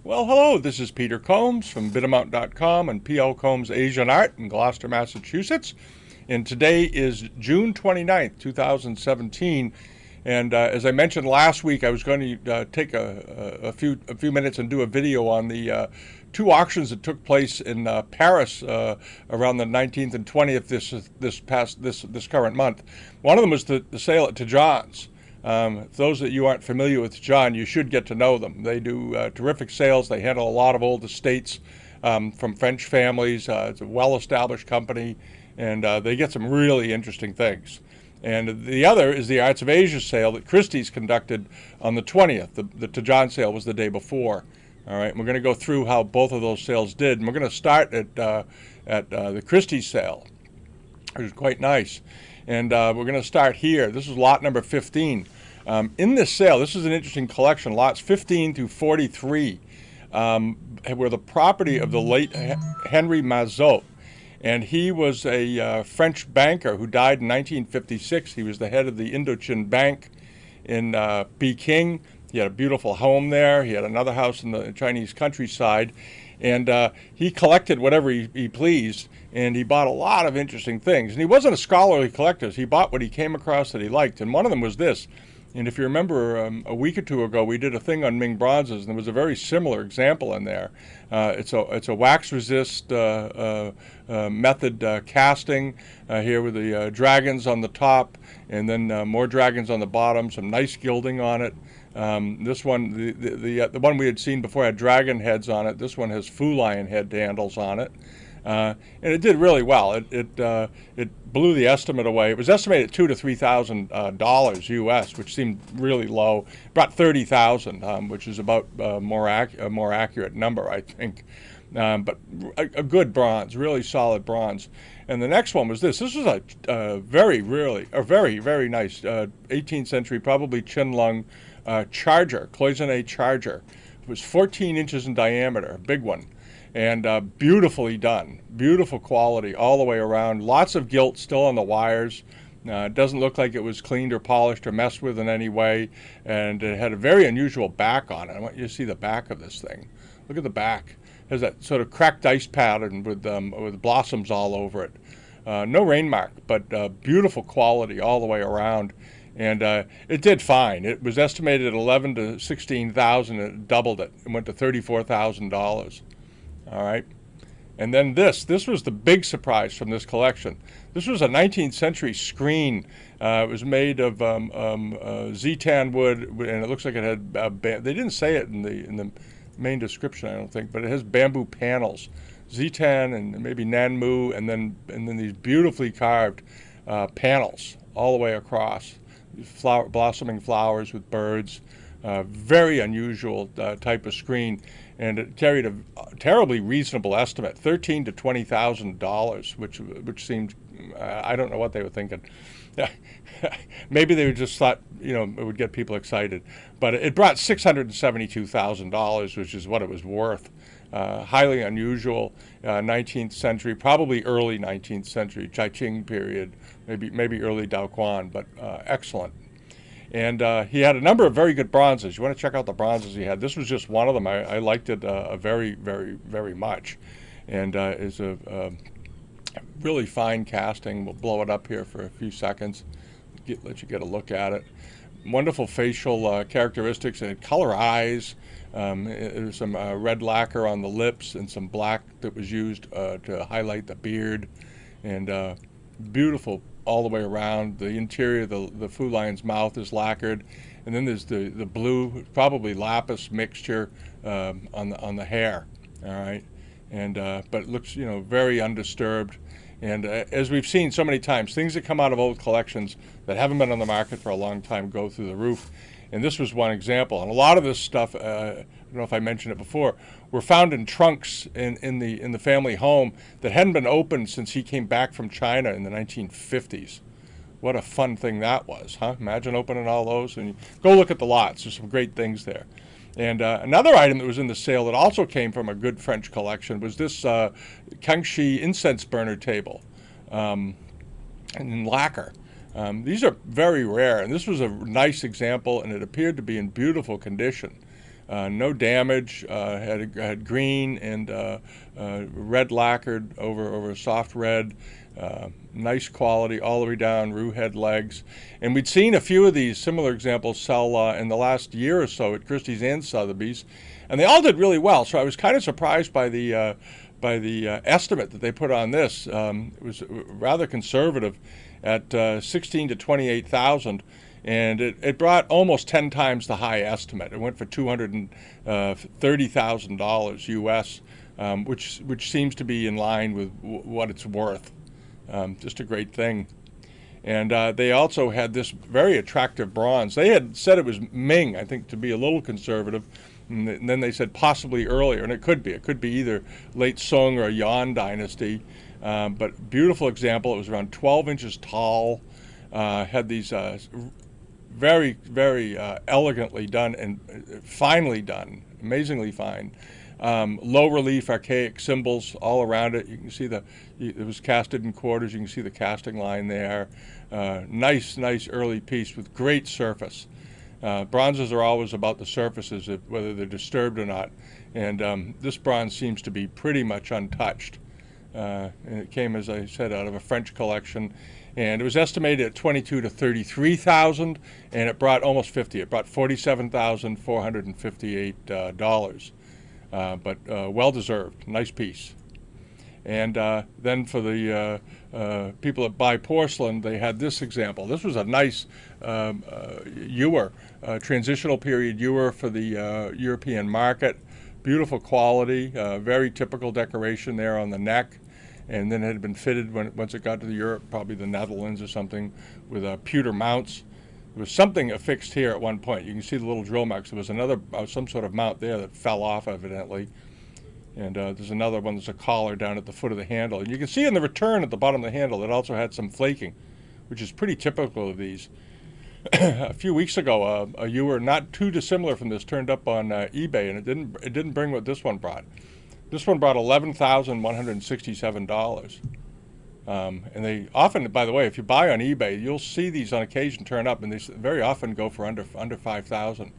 Well, hello, this is Peter Combs from Bidamount.com and P.L. Combs Asian Art in Gloucester, Massachusetts. And today is June 29th, 2017. And as I mentioned last week, I was going to take a few minutes and do a video on the two auctions that took place in Paris around the 19th and 20th this current month. One of them was the sale at Tajan's. Those that you aren't familiar with Tajan, you should get to know them. They do terrific sales. They handle a lot of old estates from French families. It's a well-established company, and they get some really interesting things. And the other is the Arts of Asia sale that Christie's conducted on the 20th. The Tajan sale was the day before. All right, and we're going to go through how both of those sales did. And we're going to start at the Christie sale, which is quite nice. And we're going to start here. This is lot number 15. In this sale, this is an interesting collection. Lots 15 through 43 were the property of the late Henry Mazo. And he was a French banker who died in 1956. He was the head of the Indochine Bank in Peking. He had a beautiful home there. He had another house in the Chinese countryside. And he collected whatever he pleased, and he bought a lot of interesting things. And he wasn't a scholarly collector. He bought what he came across that he liked. And one of them was this. And if you remember, a week or two ago, we did a thing on Ming bronzes, and there was a very similar example in there. It's a wax resist method casting here with the dragons on the top, and then more dragons on the bottom, some nice gilding on it. This one, the one we had seen before had dragon heads on it. This one has Fu Lion head handles on it. And it did really well. It blew the estimate away. It was estimated at $2,000 to $3,000 US, which seemed really low. Brought $30,000, which is about a more accurate number, I think. But a good bronze, really solid bronze. And the next one was this. This was a very very nice 18th century, probably Qianlong charger, cloisonné charger. It was 14 inches in diameter, a big one. And beautifully done, beautiful quality all the way around. Lots of gilt still on the wires. It doesn't look like it was cleaned or polished or messed with in any way. And it had a very unusual back on it. I want you to see the back of this thing. Look at the back. It has that sort of cracked ice pattern with blossoms all over it. No rain mark, but beautiful quality all the way around. And it did fine. It was estimated at $11,000 to $16,000, and it doubled it. It went to $34,000. All right, and then this was the big surprise from this collection. This was a 19th century screen. It was made of zetan wood, and it looks like it had. They didn't say it in the main description, I don't think, but it has bamboo panels, zetan and maybe nanmu, and then these beautifully carved panels all the way across. Blossoming flowers with birds. Very unusual type of screen. And it carried a terribly reasonable estimate, $13,000 to $20,000, which seemed, I don't know what they were thinking. Maybe they just thought, it would get people excited. But it brought $672,000, which is what it was worth. Highly unusual, 19th century, probably early 19th century, Chai-Ching period, maybe early Daoquan, but excellent. And he had a number of very good bronzes. You want to check out the bronzes he had. This was just one of them. I liked it very much. And is a really fine casting. We'll blow it up here for a few seconds, let you get a look at it. Wonderful facial characteristics. It had color eyes. There's some red lacquer on the lips and some black that was used to highlight the beard. And beautiful all the way around. The interior, the Fu Lion's mouth is lacquered, and then there's the blue, probably lapis mixture on the hair. All right, and but it looks very undisturbed. And as we've seen so many times, things that come out of old collections that haven't been on the market for a long time go through the roof. And this was one example. And a lot of this stuff, I don't know if I mentioned it before, were found in trunks in the family home that hadn't been opened since he came back from China in the 1950s. What a fun thing that was, huh? Imagine opening all those. And go look at the lots. There's some great things there. And another item that was in the sale that also came from a good French collection was this Kangxi incense burner table in lacquer. These are very rare, and this was a nice example, and it appeared to be in beautiful condition. No damage, had green and red lacquered over soft red. Nice quality all the way down, roux head legs. And we'd seen a few of these similar examples sell in the last year or so at Christie's and Sotheby's, and they all did really well. So I was kind of surprised by the estimate that they put on this. It was rather conservative at 16 to 28,000, and it brought almost 10 times the high estimate. It went for $230,000 US, which seems to be in line with what it's worth. Just a great thing. And they also had this very attractive bronze. They had said it was Ming, I think, to be a little conservative. And then they said possibly earlier, and it could be. It could be either late Song or Yuan dynasty. But beautiful example. It was around 12 inches tall. Had these very, very elegantly done and finely done, amazingly fine. Low relief archaic symbols all around it. You can see it was casted in quarters. You can see the casting line there. Nice early piece with great surface. Bronzes are always about the surfaces, whether they're disturbed or not. And this bronze seems to be pretty much untouched. And it came, as I said, out of a French collection. And it was estimated at 22 to 33,000, and it brought almost 50. It brought $47,458. But well-deserved. Nice piece. And then for the people that buy porcelain, they had this example. This was a nice ewer, transitional period ewer for the European market. Beautiful quality, very typical decoration there on the neck. And then it had been fitted once it got to Europe, probably the Netherlands or something, with pewter mounts. There was something affixed here at one point. You can see the little drill marks. There was another, some sort of mount there that fell off, evidently. And there's another one, there's a collar down at the foot of the handle. And you can see in the return at the bottom of the handle, it also had some flaking, which is pretty typical of these. A few weeks ago, a ewer not too dissimilar from this turned up on eBay, and it didn't bring what this one brought. This one brought $11,167. And they often, by the way, if you buy on eBay, you'll see these on occasion turn up, and they very often go for under 5,000.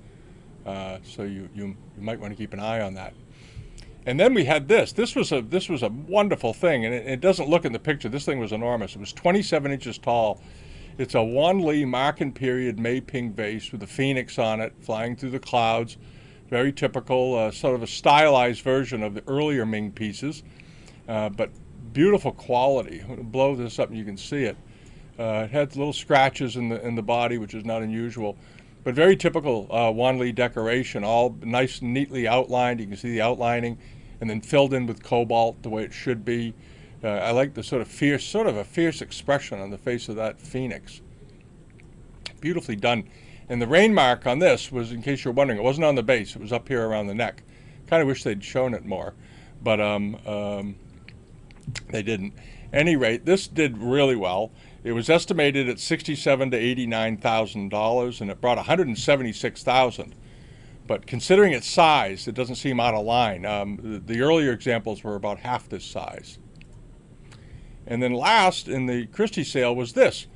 So you might want to keep an eye on that. And then we had this. This was a wonderful thing, and it doesn't look in the picture. This thing was enormous. It was 27 inches tall. It's a Wanli Marken period meiping vase with a phoenix on it, flying through the clouds. Very typical, sort of a stylized version of the earlier Ming pieces, but beautiful quality. I'm going to blow this up and you can see it. It had little scratches in the body, which is not unusual, but very typical Wanli decoration, all nice, neatly outlined. You can see the outlining, and then filled in with cobalt the way it should be. I like the sort of a fierce expression on the face of that phoenix. Beautifully done. And the rain mark on this was, in case you're wondering, it wasn't on the base. It was up here around the neck. Kind of wish they'd shown it more, but they didn't. At any rate, this did really well. It was estimated at $67,000 to $89,000, and it brought $176,000. But considering its size, it doesn't seem out of line. The earlier examples were about half this size. And then last in the Christie sale was this.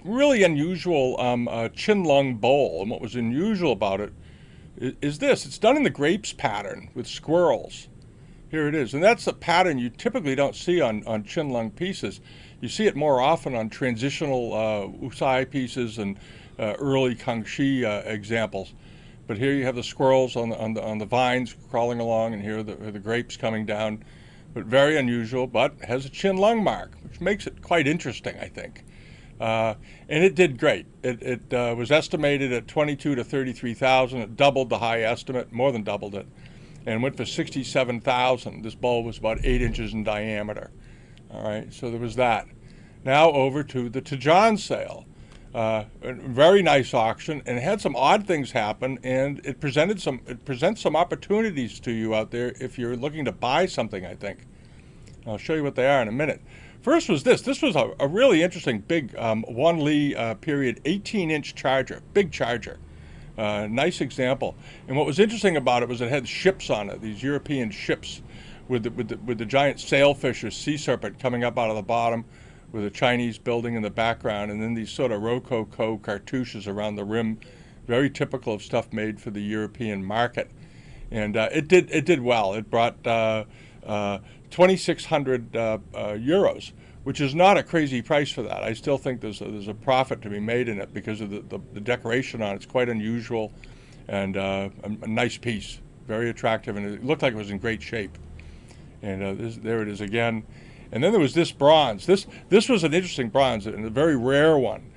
Really unusual Qianlong bowl, and what was unusual about it is this. It's done in the grapes pattern with squirrels. Here it is, and that's a pattern you typically don't see on Qianlong pieces. You see it more often on transitional Usai pieces and early Kangxi examples. But here you have the squirrels on the vines crawling along, and here are the grapes coming down. But very unusual, but has a Qianlong mark, which makes it quite interesting, I think. And it did great. It was estimated at 22 to 33,000. It doubled the high estimate, more than doubled it, and went for 67,000. This bowl was about 8 inches in diameter. All right, so there was that. Now over to the Tajan sale. A very nice auction, and it had some odd things happen, and it presents some opportunities to you out there if you're looking to buy something, I think. I'll show you what they are in a minute. First was this. This was a really interesting big Wanli period 18-inch charger, big charger. Nice example. And what was interesting about it was it had ships on it, these European ships with the giant sailfish or sea serpent coming up out of the bottom, with a Chinese building in the background, and then these sort of rococo cartouches around the rim. very typical of stuff made for the European market. And it did well. It brought 2,600 euros, which is not a crazy price for that. I still think there's a profit to be made in it because of the decoration on it. It's quite unusual and a nice piece, very attractive, and it looked like it was in great shape. And there it is again. And then there was this bronze. This was an interesting bronze and a very rare one.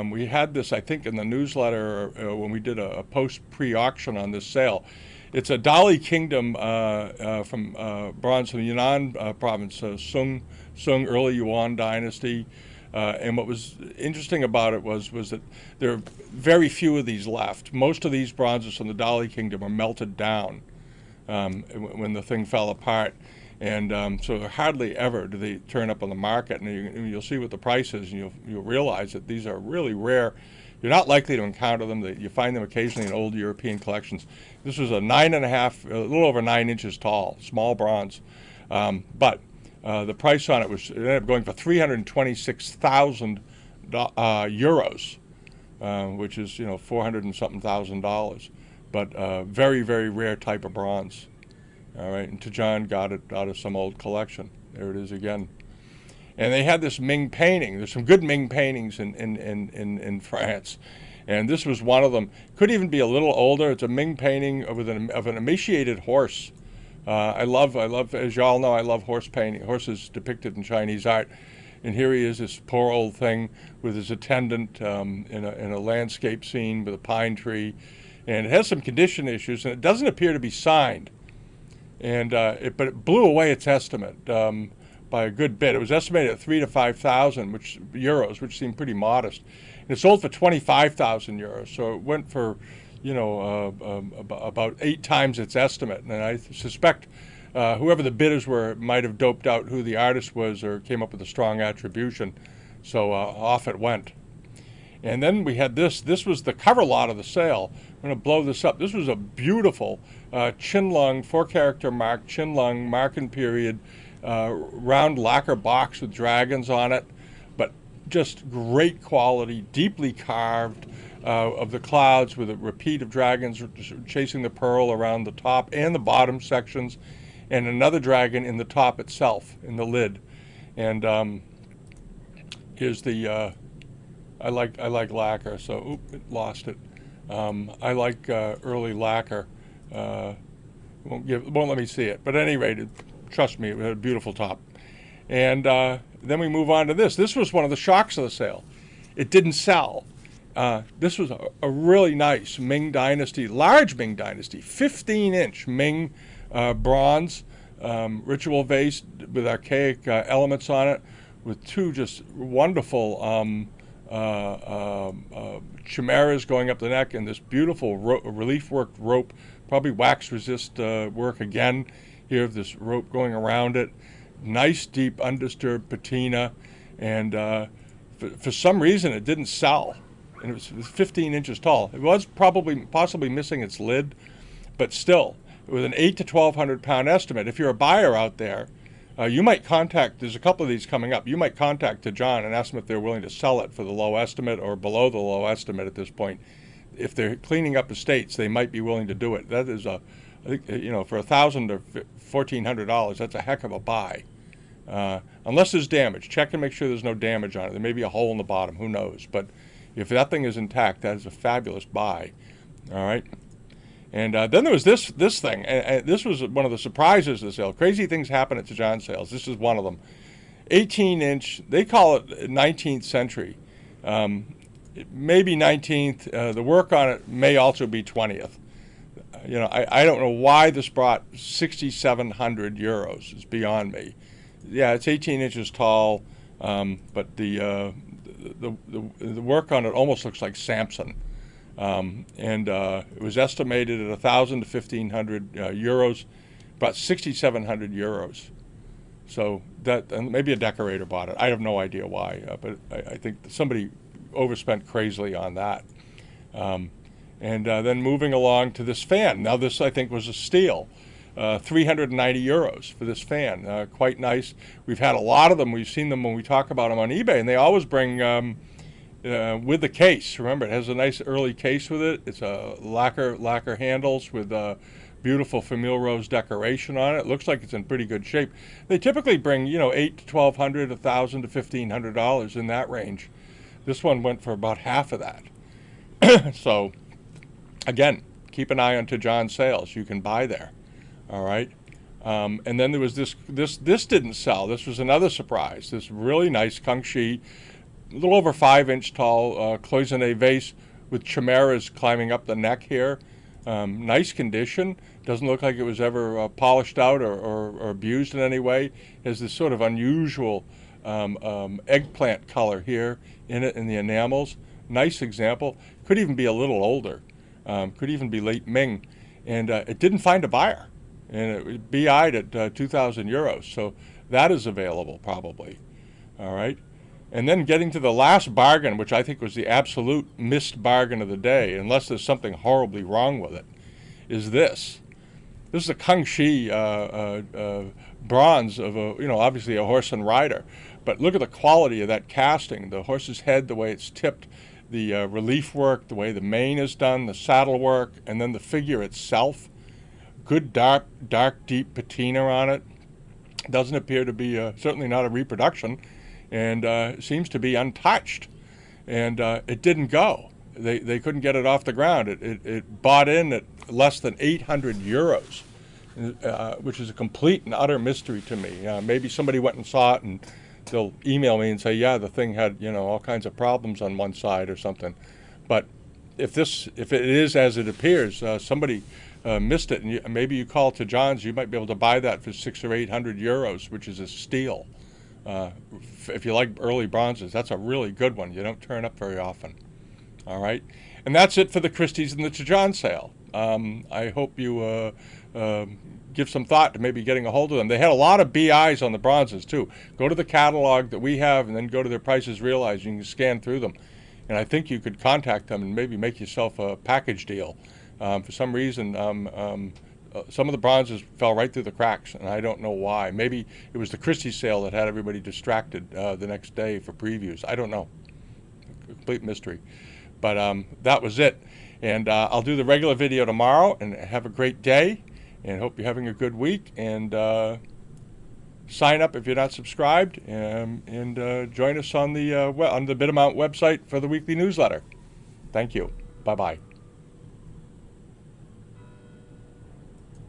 We had this, I think, in the newsletter when we did a post pre-auction on this sale. It's a Dali kingdom from bronze from the Yunnan province, Sung early Yuan dynasty. And what was interesting about it was that there are very few of these left. Most of these bronzes from the Dali kingdom are melted down when the thing fell apart. And so hardly ever do they turn up on the market. And you'll see what the price is, and you'll realize that these are really rare. You're not likely to encounter them. You find them occasionally in old European collections. This was a 9.5, a little over 9 inches tall, small bronze. But the price on it it ended up going for 326,000 euros, which is 400 and something thousand dollars. But very, very rare type of bronze. All right, and Tajan got it out of some old collection. There it is again. And they had this Ming painting. There's some good Ming paintings in France. And this was one of them. Could even be a little older. It's a Ming painting of an emaciated horse. I love, as you all know, I love horse painting, horses depicted in Chinese art. And here he is, this poor old thing with his attendant in a landscape scene with a pine tree. And it has some condition issues, and it doesn't appear to be signed. And but it blew away its estimate by a good bit. It was estimated at 3,000 to 5,000 euros, which seemed pretty modest. And it sold for 25,000 euros, so it went for about 8 times its estimate. And I suspect whoever the bidders were might have doped out who the artist was or came up with a strong attribution. So off it went. And then we had this. This was the cover lot of the sale. I'm going to blow this up. This was a beautiful Qianlong 4-character mark, Qianlong marking period, round lacquer box with dragons on it, but just great quality, deeply carved of the clouds with a repeat of dragons chasing the pearl around the top and the bottom sections, and another dragon in the top itself, in the lid. And here's the I like lacquer, so it lost it. I like early lacquer. Won't let me see it, but at any rate, trust me, it had a beautiful top. And then we move on to this. This was one of the shocks of the sale. It didn't sell. This was a really nice Ming Dynasty, large Ming Dynasty, 15-inch Ming bronze ritual vase with archaic elements on it, with 2 just wonderful chimeras going up the neck, and this beautiful relief worked rope, probably wax resist work again here of this rope going around it. Nice deep undisturbed patina, and for some reason it didn't sell, and it was 15 inches tall. It was possibly missing its lid, but still with an 8 to 1,200 pound estimate. If you're a buyer out there, you might contact, there's a couple of these coming up, you might contact Tajan and ask them if they're willing to sell it for the low estimate or below the low estimate at this point. If they're cleaning up estates, they might be willing to do it. That is I think, for $1,000 or $1,400, that's a heck of a buy. Unless there's damage. Check and make sure there's no damage on it. There may be a hole in the bottom, who knows. But if that thing is intact, that is a fabulous buy. All right. And then there was this thing, and this was one of the surprises of the sale. Crazy things happen at Tajan sales. This is one of them. 18-inch, they call it 19th century. Maybe 19th. The work on it may also be 20th. I don't know why this brought 6,700 euros. It's beyond me. Yeah, it's 18 inches tall, but the work on it almost looks like Samson. It was estimated at 1,000 to 1,500 euros, about 6,700 euros. So that, and maybe a decorator bought it. I have no idea why, but I think somebody overspent crazily on that. Then moving along to this fan. Now this, I think, was a steal. 390 euros for this fan. Quite nice. We've had a lot of them. We've seen them when we talk about them on eBay, and they always bring with the case. Remember, it has a nice early case with it. It's a lacquer handles with beautiful famille rose decoration on it. It looks like it's in pretty good shape. They typically bring, you know, $800 to $1,200, $1,000 to $1,500 in that range. This one went for about half of that. So, again, keep an eye on Tajan sales. You can buy there. All right. And then there was this didn't sell. This was another surprise. This really nice Kangxi, a little over 5-inch tall cloisonné vase with chimeras climbing up the neck here. Nice condition. Doesn't look like it was ever polished out or abused in any way. It has this sort of unusual eggplant color here in it in the enamels. Nice example. Could even be a little older. Could even be late Ming. And it didn't find a buyer. And it was BI'd at 2,000 euros. So that is available probably. All right. And then getting to the last bargain, which I think was the absolute missed bargain of the day, unless there's something horribly wrong with it, is this. This is a Kangxi bronze of obviously a horse and rider. But look at the quality of that casting. The horse's head, the way it's tipped, the relief work, the way the mane is done, the saddle work, and then the figure itself. Good dark, deep patina on it. Doesn't appear to be, certainly not a reproduction. And seems to be untouched, and it didn't go. They couldn't get it off the ground. It bought in at less than 800 euros, which is a complete and utter mystery to me. Maybe somebody went and saw it, and they'll email me and say, yeah, the thing had all kinds of problems on one side or something. But if it is as it appears, somebody missed it, and maybe you call Tajan's, you might be able to buy that for 600 or 800 euros, which is a steal. If you like early bronzes, that's a really good one. You don't turn up very often. All right. And that's it for the Christie's and the Tajan sale. I hope you give some thought to maybe getting a hold of them. They had a lot of BIs on the bronzes, too. Go to the catalog that we have and then go to their prices realized. You can scan through them. And I think you could contact them and maybe make yourself a package deal. For some reason, some of the bronzes fell right through the cracks, and I don't know why. Maybe it was the Christie sale that had everybody distracted the next day for previews. I don't know. Complete mystery. But that was it. And I'll do the regular video tomorrow, and have a great day, and hope you're having a good week. And sign up if you're not subscribed, and join us on the Bidamount website for the weekly newsletter. Thank you. Bye-bye.